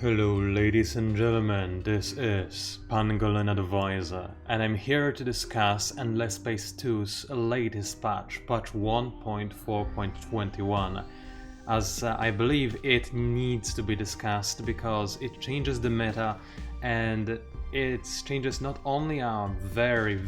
Hello ladies and gentlemen, this is Pangolin Advisor, and I'm here to discuss Endless Space 2's latest patch 1.4.21, as I believe it needs to be discussed because it changes the meta, and its changes not only are very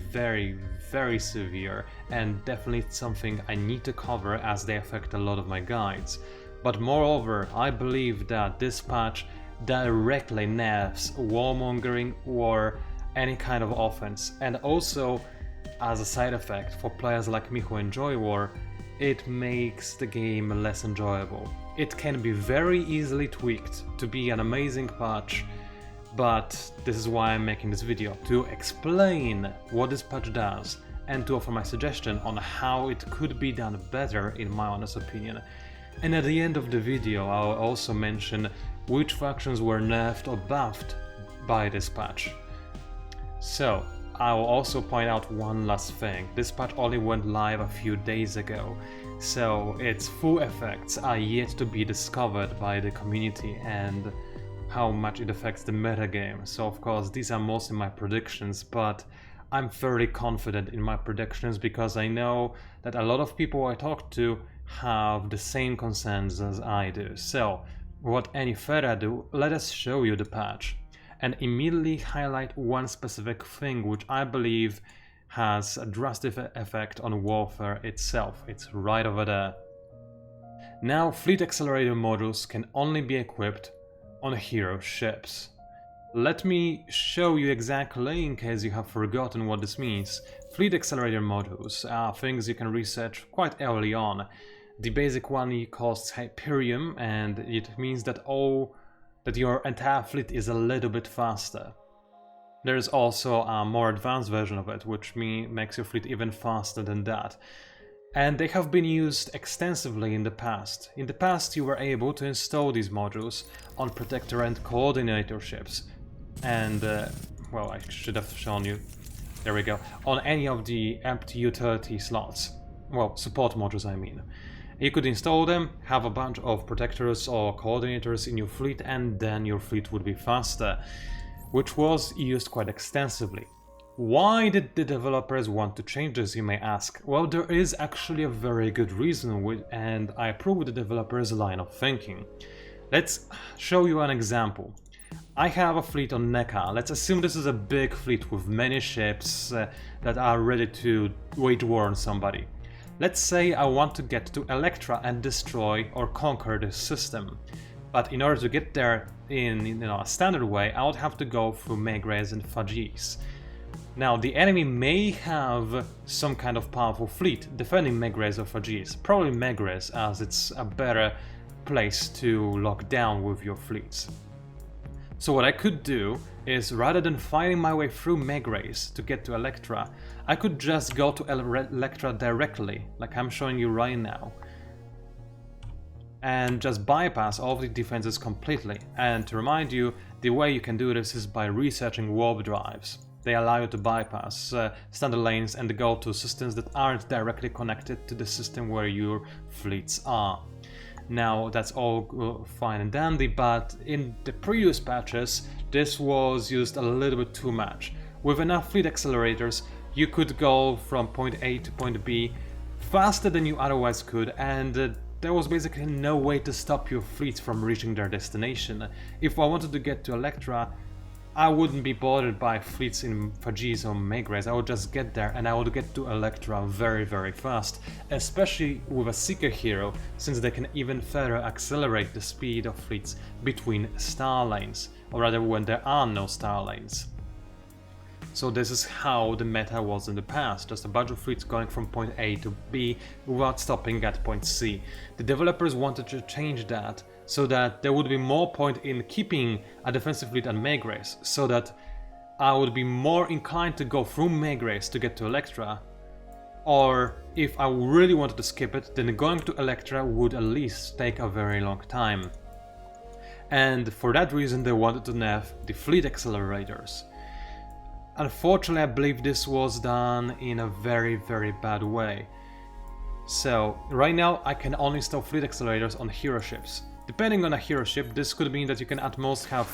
severe, and definitely something I need to cover as they affect a lot of my guides, but moreover I believe that this patch directly nerfs warmongering or any kind of offense, and also as a side effect for players like me who enjoy war, it makes the game less enjoyable. It can be very easily tweaked to be an amazing patch, but this is why I'm making this video, to explain what this patch does and to offer my suggestion on how it could be done better in my honest opinion. And at the end of the video I'll also mention which factions were nerfed or buffed by this patch. So, I will also point out one last thing. This patch only went live a few days ago, so its full effects are yet to be discovered by the community and how much it affects the metagame. So of course these are mostly my predictions, but I'm fairly confident in my predictions because I know that a lot of people I talk to have the same concerns as I do. So without any further ado, let us show you the patch and immediately highlight one specific thing which I believe has a drastic effect on warfare itself. It's right over there. Now, fleet accelerator modules can only be equipped on hero ships. Let me show you exactly in case you have forgotten what this means. Fleet accelerator modules are things you can research quite early on. The basic one costs Hyperium, and it means that your entire fleet is a little bit faster. There is also a more advanced version of it, which makes your fleet even faster than that. And they have been used extensively in the past. In the past you were able to install these modules on Protector and Coordinator ships. And, well, I should have shown you, there we go, on any of the empty utility slots. Well, support modules I mean. You could install them, have a bunch of protectors or coordinators in your fleet, and then your fleet would be faster, which was used quite extensively. Why did the developers want to change this, you may ask? Well, there is actually a very good reason, and I approve the developers' line of thinking. Let's show you an example. I have a fleet on NECA. Let's assume this is a big fleet with many ships that are ready to wage war on somebody. Let's say I want to get to Electra and destroy or conquer this system. But in order to get there in a standard way, I would have to go through Megres and Fajis. Now, the enemy may have some kind of powerful fleet defending Megres or Fajis. Probably Megres, as it's a better place to lock down with your fleets. So what I could do is, rather than fighting my way through Megres to get to Electra, I could just go to Electra directly, like I'm showing you right now, and just bypass all of the defenses completely. And to remind you, the way you can do this is by researching warp drives. They allow you to bypass standard lanes and go to systems that aren't directly connected to the system where your fleets are. Now, that's all fine and dandy, but in the previous patches this was used a little bit too much. With enough fleet accelerators you could go from point A to point B faster than you otherwise could, and there was basically no way to stop your fleets from reaching their destination. If I wanted to get to Electra, I wouldn't be bothered by fleets in Fajis or Megres. I would just get there and I would get to Electra very fast, especially with a Seeker hero, since they can even further accelerate the speed of fleets between star lanes, or rather when there are no star lanes. So this is how the meta was in the past, just a bunch of fleets going from point A to B without stopping at point C. The developers wanted to change that so that there would be more point in keeping a defensive fleet at Megres, so that I would be more inclined to go through Megres to get to Electra, or if I really wanted to skip it, then going to Electra would at least take a very long time. And for that reason they wanted to nerf the fleet accelerators. Unfortunately, I believe this was done in a very bad way. So right now I can only install fleet accelerators on hero ships. Depending on a hero ship, this could mean that you can at most have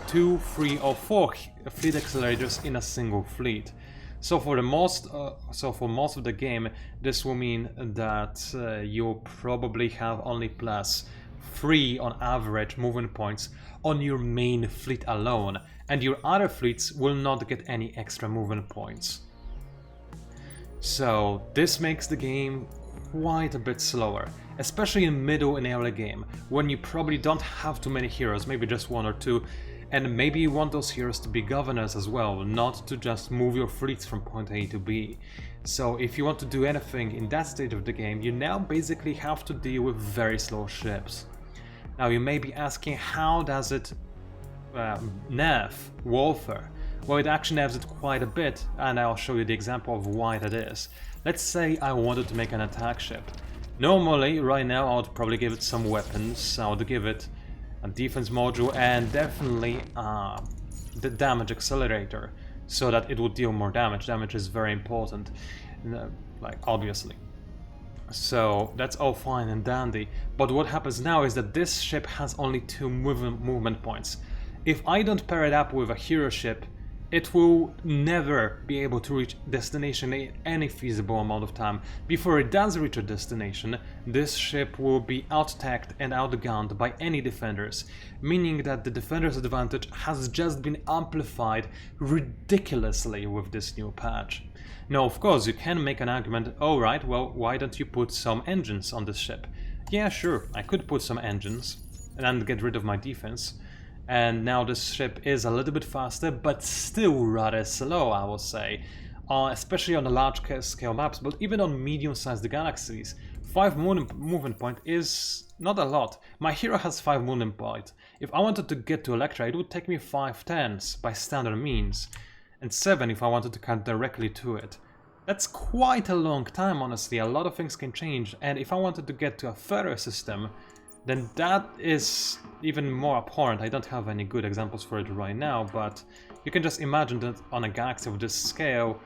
2, 3 or 4 fleet accelerators in a single fleet. So for most of the game, this will mean that you'll probably have only +3 on average movement points on your main fleet alone, and your other fleets will not get any extra movement points. So this makes the game quite a bit slower, especially in middle and early game, when you probably don't have too many heroes, maybe just 1 or 2, and maybe you want those heroes to be governors as well, not to just move your fleets from point A to B. So if you want to do anything in that stage of the game, you now basically have to deal with very slow ships. Now you may be asking, how does it nerf warfare? Well, it actually nerfs it quite a bit, and I'll show you the example of why that is. Let's say I wanted to make an attack ship. Normally, right now, I would probably give it some weapons, I would give it a defense module, and definitely the damage accelerator, so that it would deal more damage. Damage is very important, like obviously. So that's all fine and dandy, but what happens now is that this ship has only 2 movement points. If I don't pair it up with a hero ship, it will never be able to reach destination in any feasible amount of time. Before it does reach a destination, this ship will be out-tacked and outgunned by any defenders, meaning that the defender's advantage has just been amplified ridiculously with this new patch. Now, of course, you can make an argument, alright, well, why don't you put some engines on this ship? Yeah, sure, I could put some engines and get rid of my defense. And now this ship is a little bit faster, but still rather slow, I will say. Especially on the large scale maps, but even on medium-sized galaxies. 5 movement point is not a lot. My hero has 5 movement point. If I wanted to get to Electra, it would take me 5 turns by standard means. And 7 if I wanted to cut directly to it. That's quite a long time, honestly. A lot of things can change. And if I wanted to get to a further system, then that is even more abhorrent. I don't have any good examples for it right now, but you can just imagine that on a galaxy of this scale,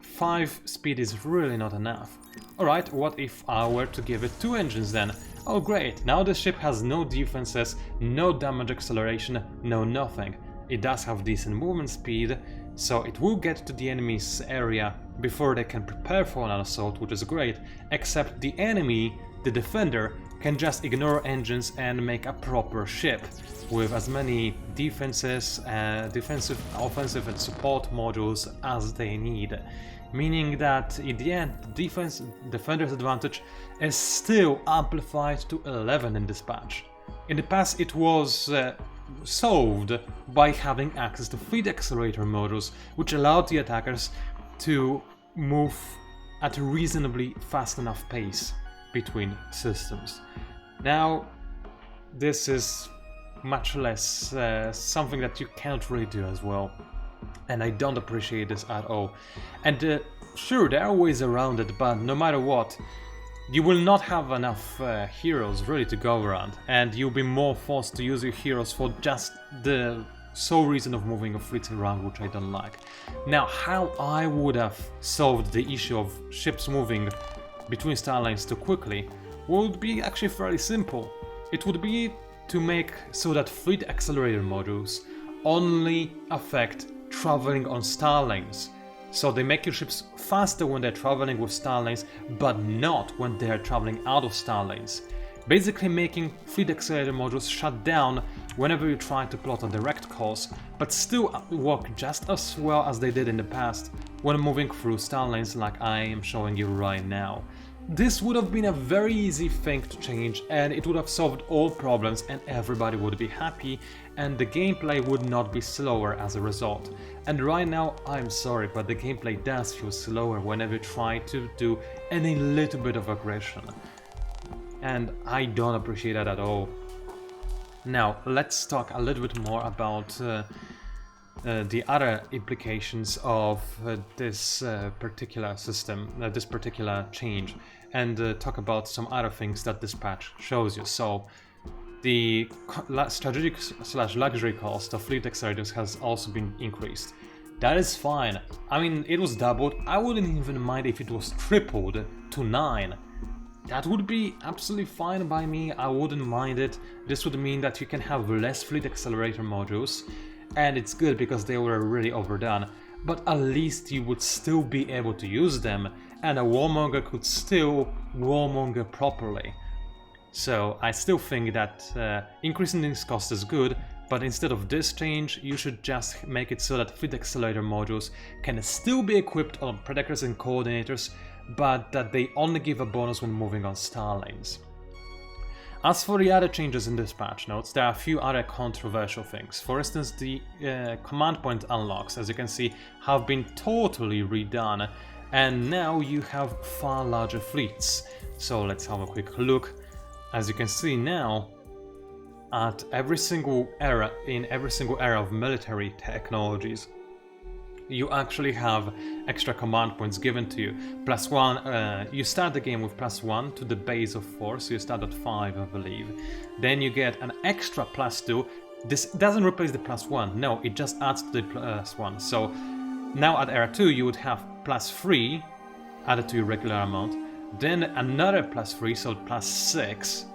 5 speed is really not enough. Alright, what if I were to give it 2 engines then? Oh great, now the ship has no defenses, no damage acceleration, no nothing. It does have decent movement speed, so it will get to the enemy's area before they can prepare for an assault, which is great, except the enemy, the defender, can just ignore engines and make a proper ship with as many defenses, defensive, offensive and support modules as they need. Meaning that in the end, the defender's advantage is still amplified to 11 in this patch. In the past it was solved by having access to fleet accelerator modules, which allowed the attackers to move at a reasonably fast enough pace between systems. Now, this is much less something that you can't really do as well, and I don't appreciate this at all. And sure, there are ways around it, but no matter what, you will not have enough heroes really to go around, and you'll be more forced to use your heroes for just the sole reason of moving a fleet around, which I don't like. Now, how I would have solved the issue of ships moving between star lines too quickly would be actually fairly simple. It would be to make so that fleet accelerator modules only affect traveling on star lanes. So they make your ships faster when they're traveling with star lanes, but not when they're traveling out of star lanes. Basically making fleet accelerator modules shut down whenever you try to plot a direct course, but still work just as well as they did in the past when moving through star lanes like I am showing you right now. This would have been a very easy thing to change, and it would have solved all problems and everybody would be happy, and the gameplay would not be slower as a result. And right now, I'm sorry, but the gameplay does feel slower whenever you try to do any little bit of aggression. And I don't appreciate that at all. Now, let's talk a little bit more about the other implications of this particular system, this particular change, and talk about some other things that this patch shows you. So, the strategic / luxury cost of fleet accelerators has also been increased. That is fine. I mean, it was doubled. I wouldn't even mind if it was tripled to 9. that would be absolutely fine by me. I wouldn't mind it. This would mean that you can have less fleet accelerator modules, and it's good because they were really overdone. But at least you would still be able to use them, and a warmonger could still warmonger properly. So I still think that increasing this cost is good, but instead of this change, you should just make it so that fleet accelerator modules can still be equipped on predictors and coordinators, but that they only give a bonus when moving on star lanes. As for the other changes in this patch notes, there are a few other controversial things. For instance, the command point unlocks, as you can see, have been totally redone, and now you have far larger fleets. So let's have a quick look. As you can see now, at every single era, in every single era of military technologies, you actually have extra command points given to you. +1, you start the game with +1 to the base of 4, so you start at 5, I believe. Then you get an extra +2. This doesn't replace the +1, no, it just adds to the +1. So now at era 2 you would have +3 added to your regular amount, then another +3, so +6.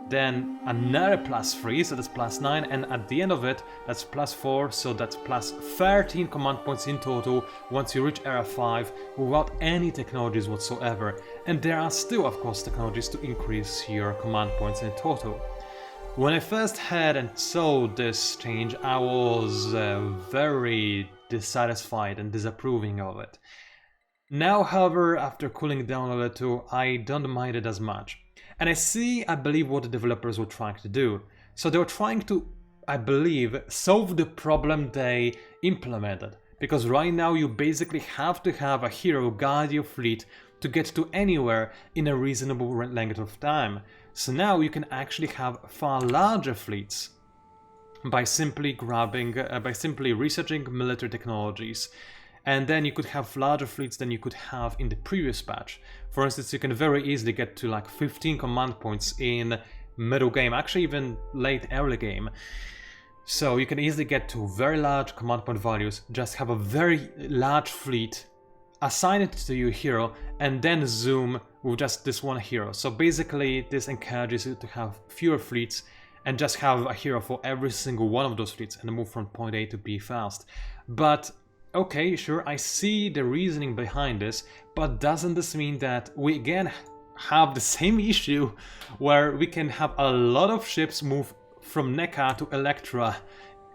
Then another +3, so that's +9, and at the end of it, that's +4, so that's +13 command points in total once you reach era 5 without any technologies whatsoever. And there are still, of course, technologies to increase your command points in total. When I first heard and saw this change, I was very dissatisfied and disapproving of it. Now, however, after cooling down a little, I don't mind it as much. And I believe, what the developers were trying to do. So they were trying to, I believe, solve the problem they implemented. Because right now you basically have to have a hero guide your fleet to get to anywhere in a reasonable length of time. So now you can actually have far larger fleets by simply researching military technologies. And then you could have larger fleets than you could have in the previous patch. For instance, you can very easily get to like 15 command points in middle game, actually even late early game. So you can easily get to very large command point values, just have a very large fleet, assign it to your hero, and then zoom with just this one hero. So basically this encourages you to have fewer fleets and just have a hero for every single one of those fleets and move from point A to B fast. But okay, sure, I see the reasoning behind this, but doesn't this mean that we again have the same issue where we can have a lot of ships move from NECA to Electra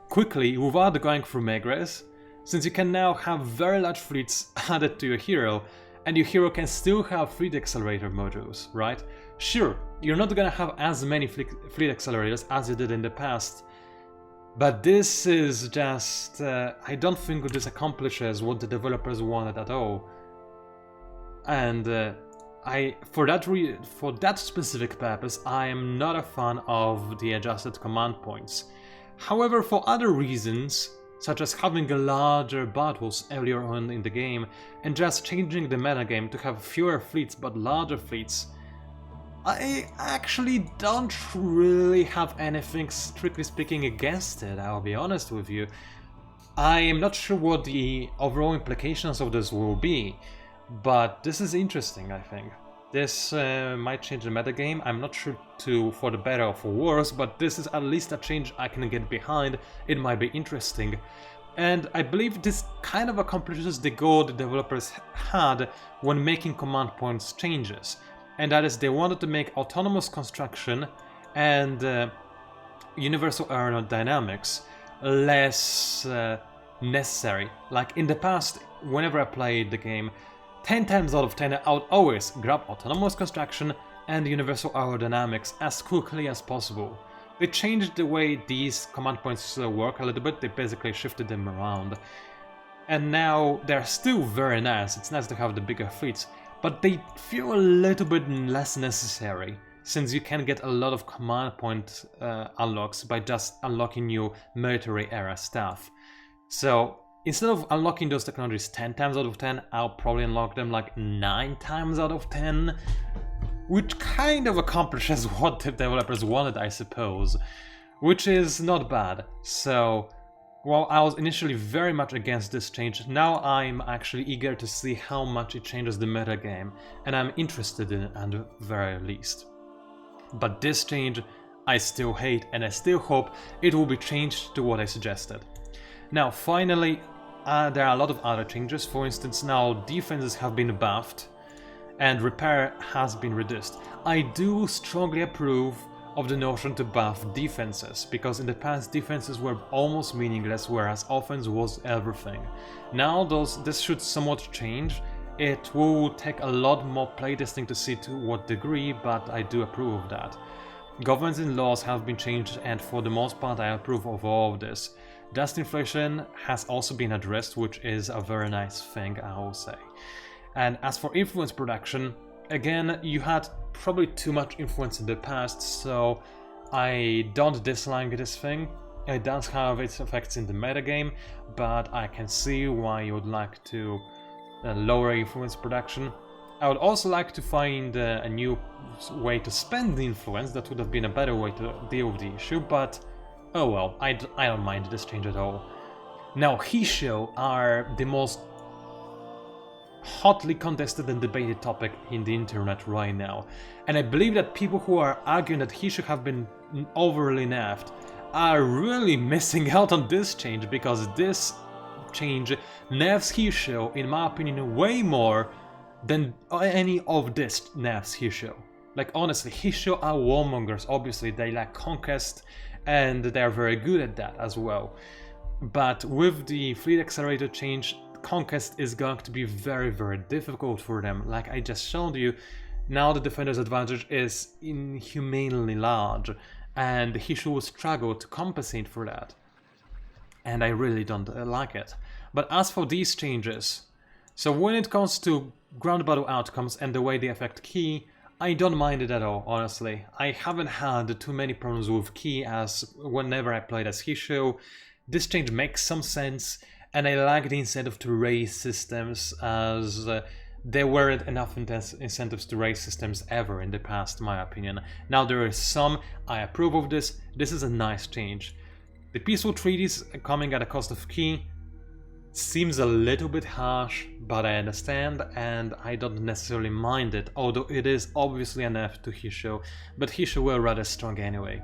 quickly without going through Megrez? Since you can now have very large fleets added to your hero, and your hero can still have fleet accelerator modules, right? Sure, you're not gonna have as many fleet accelerators as you did in the past, but this is just, I don't think this accomplishes what the developers wanted at all. And for that specific purpose, I am not a fan of the adjusted command points. However, for other reasons, such as having larger battles earlier on in the game and just changing the metagame to have fewer fleets but larger fleets, I actually don't really have anything, strictly speaking, against it, I'll be honest with you. I am not sure what the overall implications of this will be, but this is interesting, I think. This might change the metagame, I'm not sure for the better or for worse, but this is at least a change I can get behind. It might be interesting. And I believe this kind of accomplishes the goal the developers had when making command points changes. And that is, they wanted to make autonomous construction and universal aerodynamics less necessary. Like in the past, whenever I played the game, 10 times out of 10 I would always grab autonomous construction and universal aerodynamics as quickly as possible. They changed the way these command points work a little bit, they basically shifted them around. And now they're still very nice, it's nice to have the bigger fleets, but they feel a little bit less necessary, since you can get a lot of command point unlocks by just unlocking new military era stuff. So instead of unlocking those technologies 10 times out of 10, I'll probably unlock them like 9 times out of 10, which kind of accomplishes what the developers wanted, I suppose, which is not bad. So Well, I was initially very much against this change. Now I'm actually eager to see how much it changes the metagame, and I'm interested in it at the very least. But this change I still hate, and I still hope it will be changed to what I suggested. Now finally, there are a lot of other changes. For instance, now defenses have been buffed and repair has been reduced. I do strongly approve of the notion to buff defenses, because in the past defenses were almost meaningless, whereas offense was everything. Now this should somewhat change. It will take a lot more playtesting to see to what degree, but I do approve of that. Governments and laws have been changed, and for the most part I approve of all of this. Dust inflation has also been addressed, which is a very nice thing, I will say. And as for influence production, again, you had probably too much influence in the past, so I don't dislike this thing. It does have its effects in the metagame, but I can see why you would like to lower influence production. I would also like to find a new way to spend the influence. That would have been a better way to deal with the issue, but oh well, I don't mind this change at all. Now, Hisho are the most hotly contested and debated topic in the internet right now, and I believe that people who are arguing that Hisho have been overly nerfed are really missing out on this change, because this change nerfs Hisho, in my opinion, way more than any of this nerfs Hisho. Like honestly, Hisho are warmongers. Obviously they like conquest and they're very good at that as well, but with the fleet accelerator change, conquest is going to be very, very difficult for them. Like I just showed you, now the defender's advantage is inhumanely large, and Hisho will struggle to compensate for that, and I really don't like it. But as for these changes, so when it comes to ground battle outcomes and the way they affect key, I don't mind it at all, honestly. I haven't had too many problems with key as whenever I played as Hisho. This change makes some sense, and I like the incentive to raise systems, as there weren't enough incentives to raise systems ever in the past, in my opinion. Now there is some, I approve of this. This is a nice change. The peaceful treaties coming at a cost of key seems a little bit harsh, but I understand, and I don't necessarily mind it, although it is obviously a nerf to Hisho, but Hisho were rather strong anyway.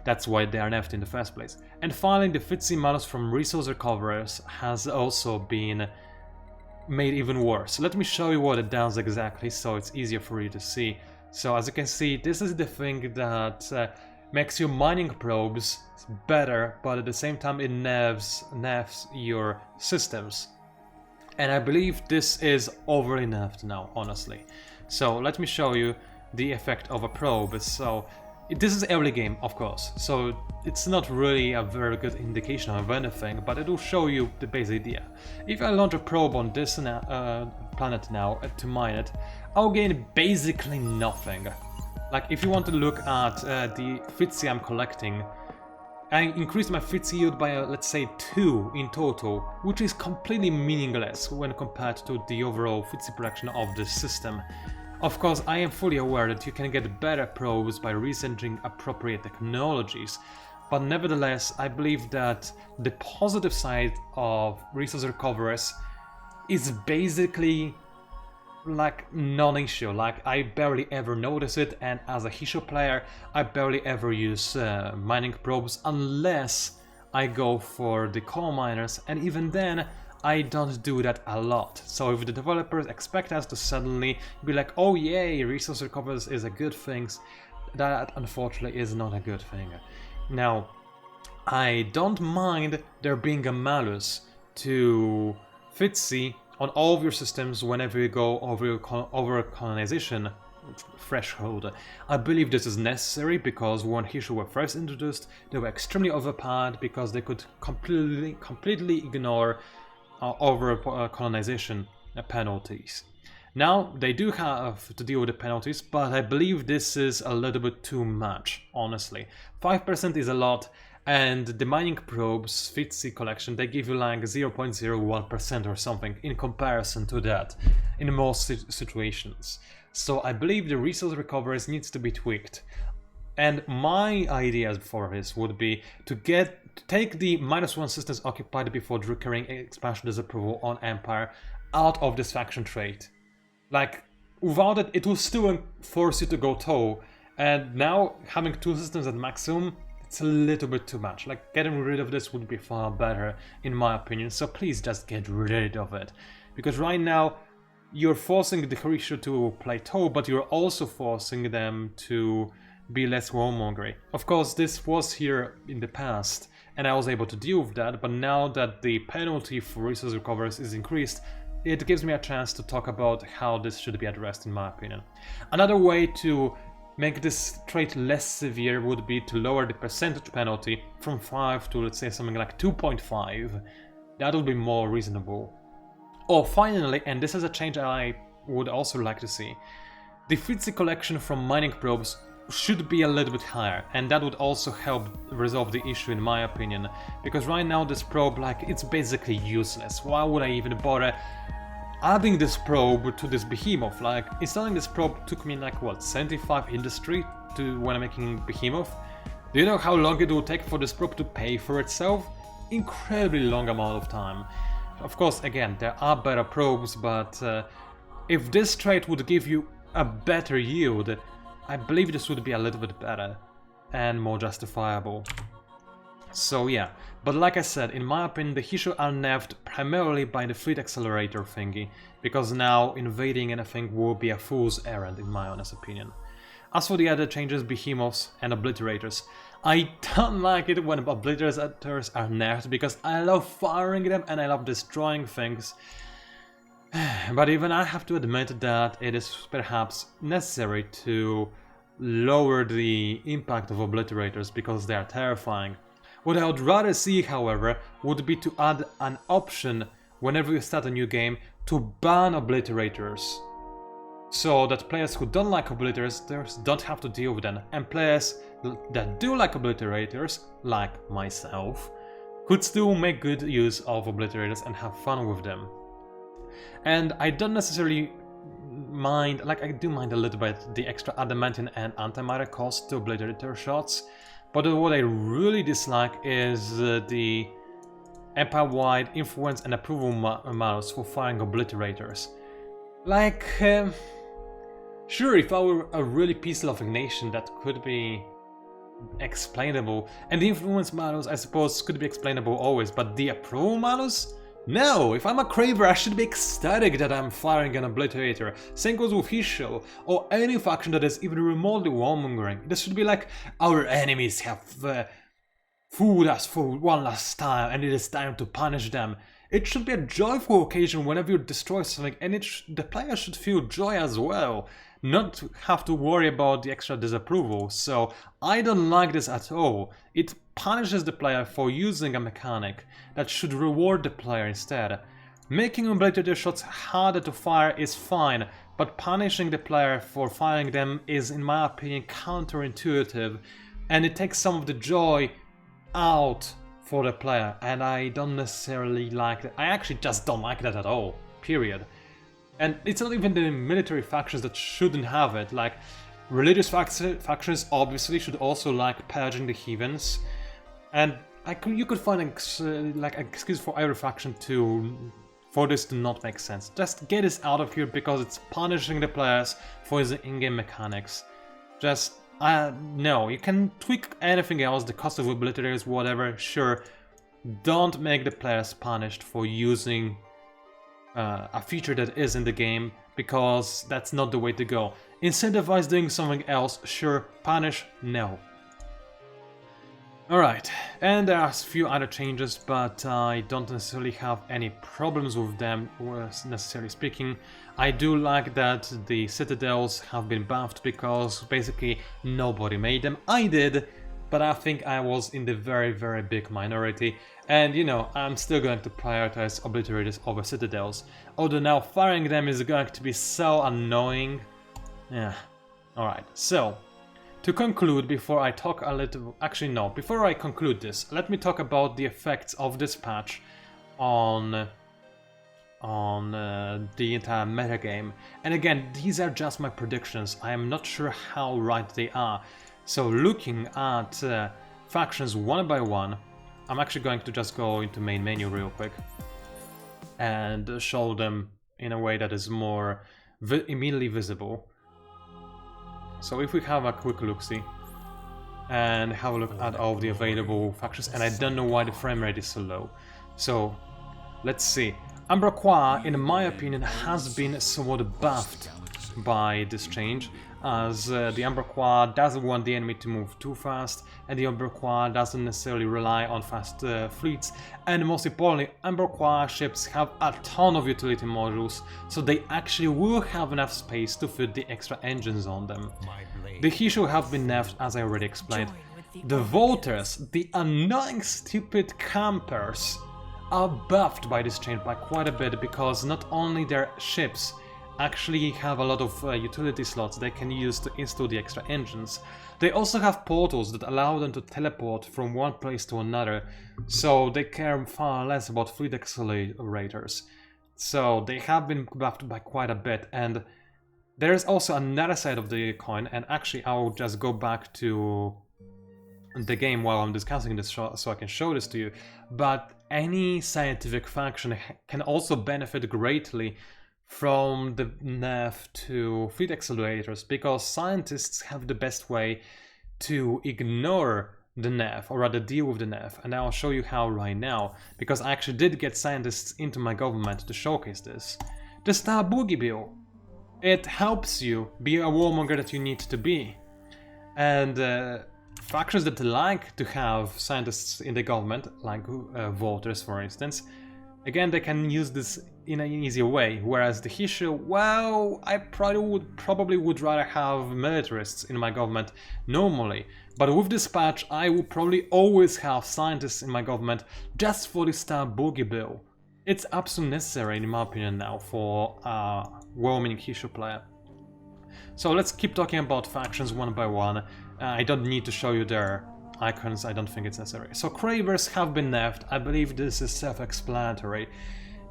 That's why they are nerfed in the first place. And finally, the FTSE malus from resource recoverers has also been made even worse. Let me show you what it does exactly, so it's easier for you to see. So as you can see, this is the thing that makes your mining probes better, but at the same time it nerfs your systems. And I believe this is overly nerfed now, honestly. So let me show you the effect of a probe. So this is early game, of course, so it's not really a very good indication of anything, but it will show you the base idea. If I launch a probe on this planet now to mine it, I'll gain basically nothing. Like if you want to look at the FTSE I'm collecting, I increased my FTSE yield by let's say 2 in total, which is completely meaningless when compared to the overall FTSE production of the system. Of course, I am fully aware that you can get better probes by researching appropriate technologies, but nevertheless, I believe that the positive side of resource recoverers is basically like non-issue. Like I barely ever notice it, and as a Hisho player, I barely ever use mining probes unless I go for the coal miners, and even then I don't do that a lot. So if the developers expect us to suddenly be like, oh yay, resource recovers is a good thing, that unfortunately is not a good thing. Now, I don't mind there being a malus to FTSE on all of your systems whenever you go over colonization threshold. I believe this is necessary because when Hisho were first introduced, they were extremely overpowered because they could completely ignore over colonization penalties. Now they do have to deal with the penalties, but I believe this is a little bit too much, honestly. 5% is a lot, and the mining probes FTSE collection, they give you like 0.01% or something in comparison to that in most situations. So I believe the resource recoveries needs to be tweaked. And my idea for this would be to get take the -1 systems occupied before the recurring expansion disapproval on Empire out of this faction trait. Like, without it, it will still force you to go toe, and now having 2 systems at maximum, it's a little bit too much. Like, getting rid of this would be far better, in my opinion, so please just get rid of it. Because right now, you're forcing the Horatio to play toe, but you're also forcing them to be less warmongery. Of course, this was here in the past, and I was able to deal with that, but now that the penalty for resource recovers is increased, it gives me a chance to talk about how this should be addressed, in my opinion. Another way to make this trait less severe would be to lower the percentage penalty from 5 to, let's say, something like 2.5. That would be more reasonable. Oh, finally, and this is a change I would also like to see, the Fritzy collection from mining probes should be a little bit higher, and that would also help resolve the issue, in my opinion, because right now this probe, like, it's basically useless. Why would I even bother adding this probe to this behemoth? Like, installing this probe took me like, what, 75 industry to when I'm making behemoth? Do you know how long it will take for this probe to pay for itself? Incredibly long amount of time. Of course, again, there are better probes, but if this trait would give you a better yield, I believe this would be a little bit better and more justifiable. So yeah, but like I said, in my opinion, the Hisho are nerfed primarily by the fleet accelerator thingy, because now invading anything will be a fool's errand, in my honest opinion. As for the other changes, behemoths and obliterators, I don't like it when obliterators are nerfed, because I love firing them and I love destroying things. But even I have to admit that it is perhaps necessary to lower the impact of obliterators because they are terrifying. What I would rather see, however, would be to add an option whenever you start a new game to ban obliterators, so that players who don't like obliterators don't have to deal with them, and players that do like obliterators, like myself, could still make good use of obliterators and have fun with them. And I don't necessarily mind, like, I do mind a little bit the extra adamantine and antimatter cost to obliterator shots, but what I really dislike is the empire-wide influence and approval models for firing obliterators. Like, sure, if I were a really peace-loving nation, that could be explainable, and the influence models, I suppose, could be explainable always, but the approval models? No, if I'm a Craver, I should be ecstatic that I'm firing an obliterator. Same goes with Hisho, or any faction that is even remotely warmongering. This should be like, our enemies have fooled us for one last time, and it is time to punish them. It should be a joyful occasion whenever you destroy something, and the player should feel joy as well, not have to worry about the extra disapproval. So I don't like this at all. It punishes the player for using a mechanic that should reward the player instead. Making obliterator shots harder to fire is fine, but punishing the player for firing them is, in my opinion, counterintuitive, and it takes some of the joy out for the player, and I don't necessarily like that. I actually just don't like that at all, period. And it's not even the military factions that shouldn't have it. Like, religious factions obviously should also like purging the heathens, and you could find like an excuse for every faction for this to not make sense. Just get this out of here because it's punishing the players for using in-game mechanics. Just no, you can tweak anything else, the cost of obliterators, whatever, sure. Don't make the players punished for using a feature that is in the game, because that's not the way to go. Incentivize doing something else, sure. Punish, no. Alright, and there are a few other changes, but I don't necessarily have any problems with them, necessarily speaking. I do like that the citadels have been buffed, because basically nobody made them. I did, but I think I was in the very, very big minority. And you know, I'm still going to prioritize obliterators over citadels, although now firing them is going to be so annoying. Yeah, alright, so to conclude, before I talk a little... Actually, no, before I conclude this, let me talk about the effects of this patch on the entire metagame. And again, these are just my predictions. I am not sure how right they are. So looking at factions one by one, I'm actually going to just go into main menu real quick and show them in a way that is more immediately visible. So if we have a quick look-see and have a look at all of the available factions, and I don't know why the frame rate is so low. So let's see. Ambroqua, in my opinion, has been somewhat buffed by this change, as the Ambroqua doesn't want the enemy to move too fast, and the Ambroqua doesn't necessarily rely on fast fleets, and most importantly, Ambroqua ships have a ton of utility modules, so they actually will have enough space to fit the extra engines on them. The Hishu have been nerfed, as I already explained. The Voters, the annoying stupid campers, are buffed by this change by quite a bit, because not only their ships actually have a lot of utility slots they can use to install the extra engines, they also have portals that allow them to teleport from one place to another, so they care far less about fleet accelerators. So they have been buffed by quite a bit, and there is also another side of the coin, and actually I'll just go back to the game while I'm discussing this so I can show this to you, but any scientific faction can also benefit greatly from the nerf to fleet accelerators, because scientists have the best way to ignore the nerf, or rather deal with the nerf, and I'll show you how right now, because I actually did get scientists into my government to showcase this. The Star Boogie Bill. It helps you be a warmonger that you need to be, and factions that like to have scientists in the government, like voters for instance, again, they can use this in an easier way, whereas the Hishu, well, I probably would rather have militarists in my government normally, but with this patch I will probably always have scientists in my government just for the Star Boogie Bill. It's absolutely necessary in my opinion now for a well-meaning Hishu player. So let's keep talking about factions one by one. I don't need to show you their icons, I don't think it's necessary. So Cravers have been nerfed, I believe this is self-explanatory.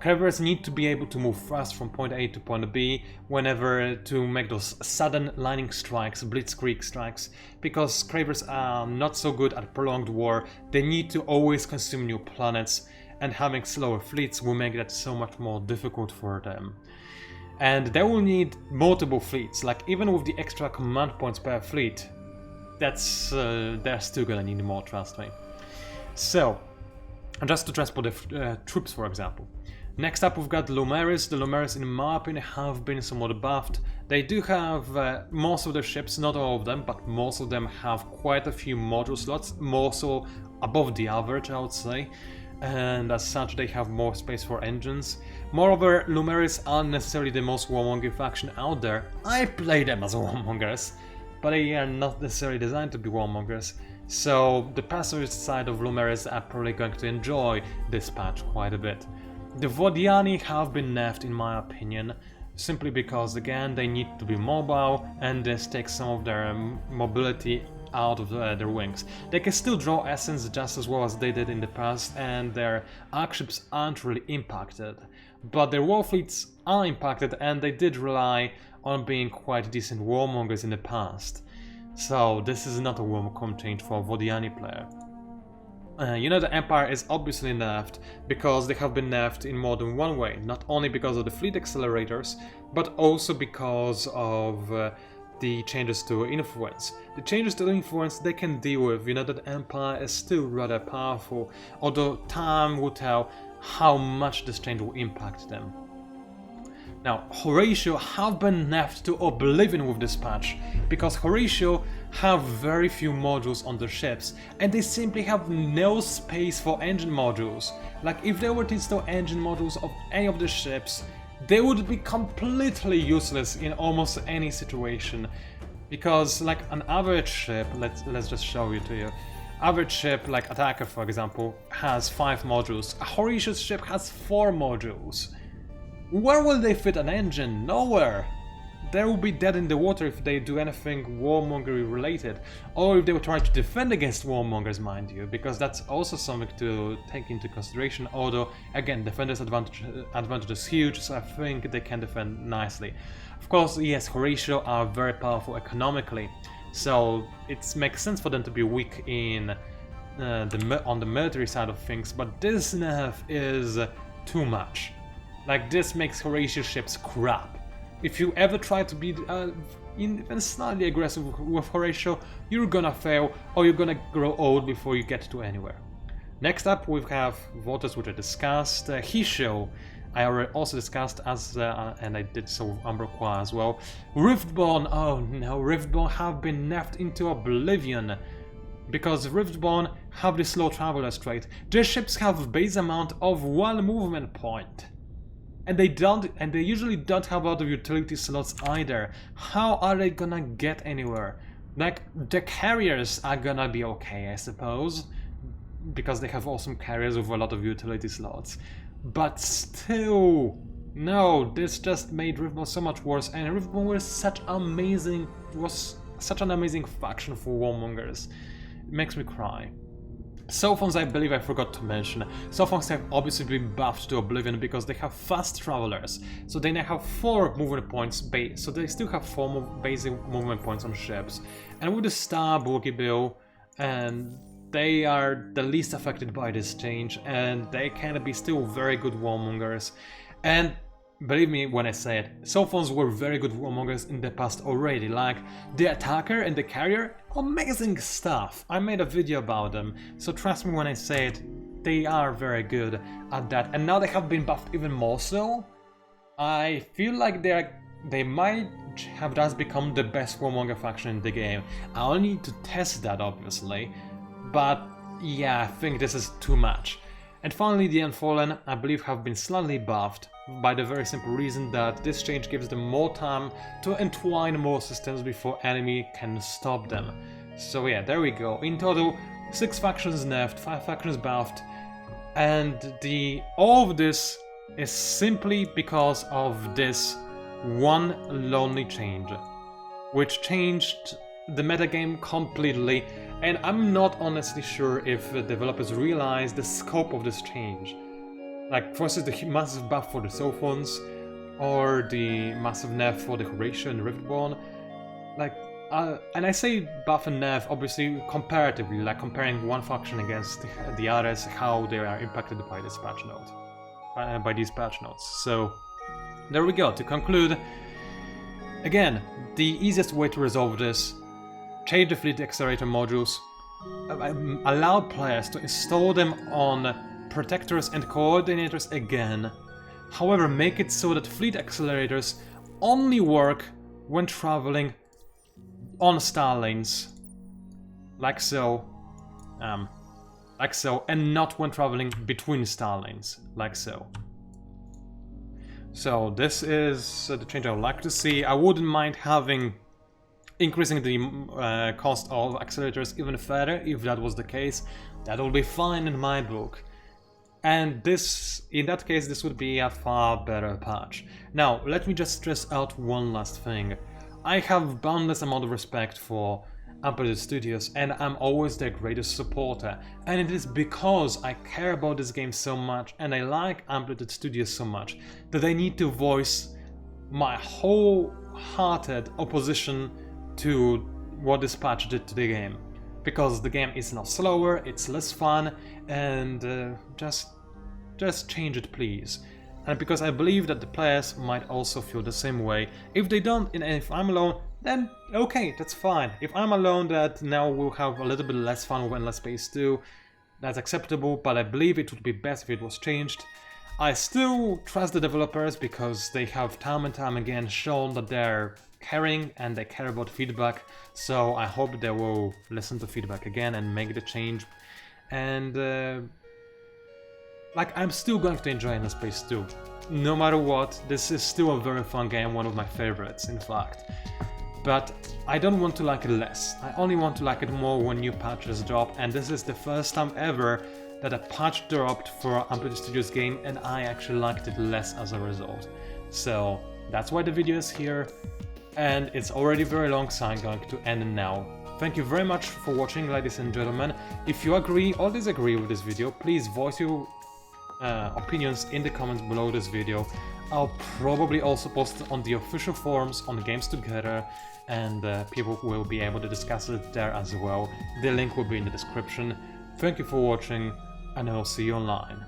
Cravers need to be able to move fast from point A to point B whenever to make those sudden lightning strikes, blitzkrieg strikes, because Cravers are not so good at prolonged war, they need to always consume new planets, and having slower fleets will make that so much more difficult for them. And they will need multiple fleets, like even with the extra command points per fleet, they're still gonna need more, trust me. So, just to transport the troops, for example. Next up we've got Lumeris. The Lumeris, in my opinion, have been somewhat buffed. They do have most of their ships, not all of them, but most of them have quite a few module slots, more so above the average, I would say. And as such they have more space for engines. Moreover, Lumeris aren't necessarily the most warmongering faction out there. I play them as warmongers, but they are not necessarily designed to be warmongers. So the pacifist side of Lumeris are probably going to enjoy this patch quite a bit. The Vodiani have been nerfed in my opinion, simply because again they need to be mobile, and this takes some of their mobility out of their wings. They can still draw essence just as well as they did in the past, and their arc ships aren't really impacted. But their war fleets are impacted, and they did rely on being quite decent warmongers in the past. So this is not a welcome change for a Vodiani player. You know, the Empire is obviously nerfed because they have been nerfed in more than one way, not only because of the fleet accelerators, but also because of the changes to influence. The changes to influence they can deal with, you know that Empire is still rather powerful, although time will tell how much this change will impact them. Now, Horatio have been nerfed to oblivion with this patch, because Horatio have very few modules on their ships, and they simply have no space for engine modules. Like, if they were to install engine modules of any of the ships, they would be completely useless in almost any situation. Because, like, an average ship, let's just show it to you. Average ship, like Attacker for example, has 5 modules. A Horatio's ship has 4 modules. Where will they fit an engine? Nowhere! They will be dead in the water if they do anything warmongery related, or if they will try to defend against warmongers, mind you, because that's also something to take into consideration, although again, defender's advantage is huge, so I think they can defend nicely. Of course, yes, Horatio are very powerful economically, so it makes sense for them to be weak in on the military side of things, but this nerf is too much. Like, this makes Horatio ships crap. If you ever try to be even slightly aggressive with Horatio, you're gonna fail, or you're gonna grow old before you get to anywhere. Next up, we have voters which I discussed. Hisho, I already also discussed, and I did so with Umberqua as well. Riftborn, oh no, Riftborn have been nerfed into oblivion. Because Riftborn have the slow traveler trait. Their ships have a base amount of 1 movement point. And they usually don't have a lot of utility slots either. How are they gonna get anywhere? Like, the carriers are gonna be okay, I suppose, because they have awesome carriers with a lot of utility slots. But still, no, this just made Riftborn so much worse, and Riftborn was such an amazing faction for warmongers. It makes me cry. Sophons, I believe I forgot to mention. Sophons have obviously been buffed to oblivion because they have fast travelers. So they now have 4 movement points base. So they still have 4 basic movement points on ships. And with the star boogie bill, and they are the least affected by this change, and they can be still very good warmongers. And believe me when I say it, Sophons were very good warmongers in the past already. Like, the attacker and the carrier, amazing stuff. I made a video about them, so trust me when I say it, they are very good at that. And now they have been buffed even more so. I feel like they might have just become the best warmonger faction in the game. I'll need to test that, obviously, but yeah, I think this is too much. And finally, the Unfallen, I believe, have been slightly buffed by the very simple reason that this change gives them more time to entwine more systems before enemy can stop them. So yeah, there we go. In total, 6 factions nerfed, 5 factions buffed, and all of this is simply because of this one lonely change, which changed the metagame completely. And I'm not honestly sure if the developers realize the scope of this change. Like, versus the massive buff for the Sophons, or the massive nerf for the Horatio and Riftborn. Like, and I say buff and nerf obviously comparatively, like comparing one faction against the others, how they are impacted by this patch note, by these patch notes. So, there we go. To conclude, again, the easiest way to resolve this: change the fleet accelerator modules, allow players to install them on protectors and coordinators again. However, make it so that fleet accelerators only work when traveling on star lanes, like so, and not when traveling between star lanes, like so. So this is the change I would like to see. I wouldn't mind increasing the cost of accelerators even further. If that was the case, that will be fine in my book. And in that case, this would be a far better patch. Now, let me just stress out one last thing. I have boundless amount of respect for Amplitude Studios, and I'm always their greatest supporter. And it is because I care about this game so much, and I like Amplitude Studios so much, that I need to voice my wholehearted opposition to what this patch did to the game. Because the game is now slower, it's less fun, and just change it, please. And because I believe that the players might also feel the same way. If they don't, and if I'm alone, then okay, that's fine. If I'm alone, that now we'll have a little bit less fun with Endless Space 2, that's acceptable, but I believe it would be best if it was changed. I still trust the developers because they have time and time again shown that they're caring and they care about feedback, so I hope they will listen to feedback again and make the change. And like, I'm still going to enjoy Endless Space 2. No matter what, this is still a very fun game, one of my favorites, in fact. But I don't want to like it less. I only want to like it more when new patches drop, and this is the first time ever that a patch dropped for Amplitude Studios game and I actually liked it less as a result. So that's why the video is here, and it's already very long, so I'm going to end now. Thank you very much for watching, ladies and gentlemen. If you agree or disagree with this video, please voice your opinions in the comments below this video. I'll probably also post it on the official forums on Games Together, and people will be able to discuss it there as well. The link will be in the description. Thank you for watching, and I'll see you online.